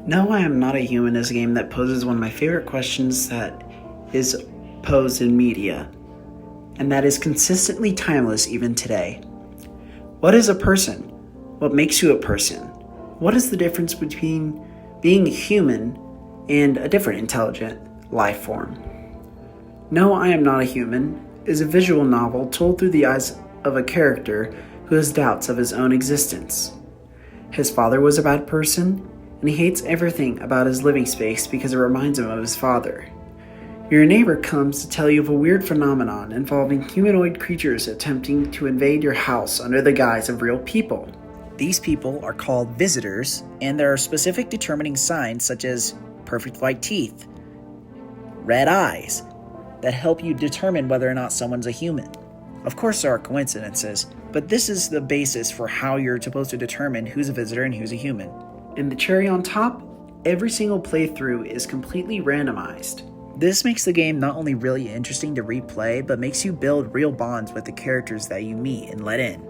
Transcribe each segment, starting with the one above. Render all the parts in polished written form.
No, I Am Not a Human is a game that poses one of my favorite questions that is posed in media, and that is consistently timeless even today. What is a person? What makes you a person? What is the difference between being a human and a different intelligent life form? No, I Am Not a Human is a visual novel told through the eyes of a character who has doubts of his own existence. His father was a bad person, and he hates everything about his living space because it reminds him of his father. Your neighbor comes to tell you of a weird phenomenon involving humanoid creatures attempting to invade your house under the guise of real people. These people are called visitors, and there are specific determining signs such as perfect white teeth, red eyes, that help you determine whether or not someone's a human. Of course there are coincidences, but this is the basis for how you're supposed to determine who's a visitor and who's a human. And the cherry on top, every single playthrough is completely randomized. This makes the game not only really interesting to replay, but makes you build real bonds with the characters that you meet and let in,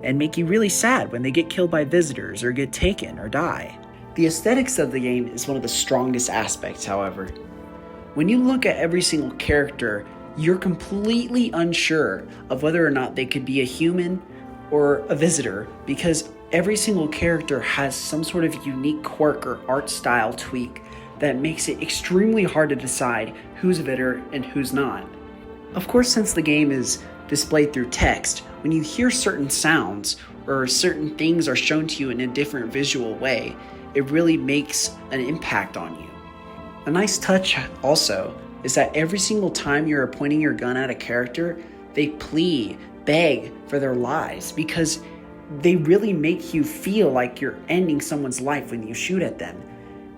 and make you really sad when they get killed by visitors or get taken or die. The aesthetics of the game is one of the strongest aspects, however. When you look at every single character, you're completely unsure of whether or not they could be a human or a visitor, because every single character has some sort of unique quirk or art style tweak that makes it extremely hard to decide who's a visitor and who's not. Of course, since the game is displayed through text, when you hear certain sounds or certain things are shown to you in a different visual way, it really makes an impact on you. A nice touch also is that every single time you're pointing your gun at a character, they beg for their lives, because they really make you feel like you're ending someone's life when you shoot at them.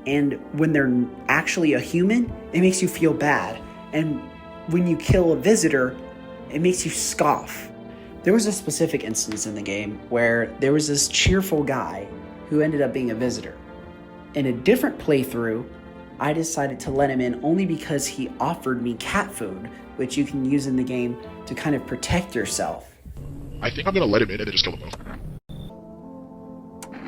And when they're actually a human, it makes you feel bad. And when you kill a visitor, it makes you scoff. There was a specific instance in the game where there was this cheerful guy who ended up being a visitor. In a different playthrough, I decided to let him in only because he offered me cat food, which you can use in the game to kind of protect yourself. I think I'm gonna let him in and then just kill him both.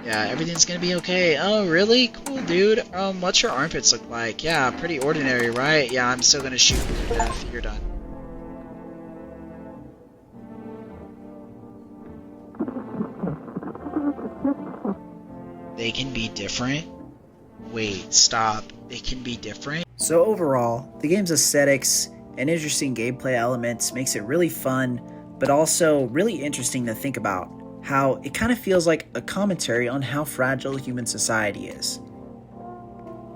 Yeah, everything's gonna be okay. Oh, really? Cool, dude. What's your armpits look like? Yeah, pretty ordinary, right? Yeah, I'm still gonna shoot you to death. You're done. They can be different? Wait, stop. They can be different? So overall, the game's aesthetics and interesting gameplay elements makes it really fun, but also really interesting to think about how it kind of feels like a commentary on how fragile human society is.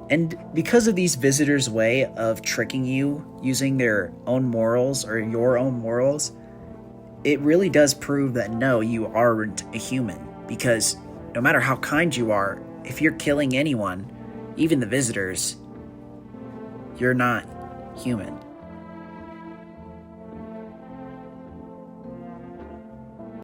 And because of these visitors' way of tricking you using their own morals or your own morals, it really does prove that no, you aren't a human. Because no matter how kind you are, if you're killing anyone, even the visitors, you're not human.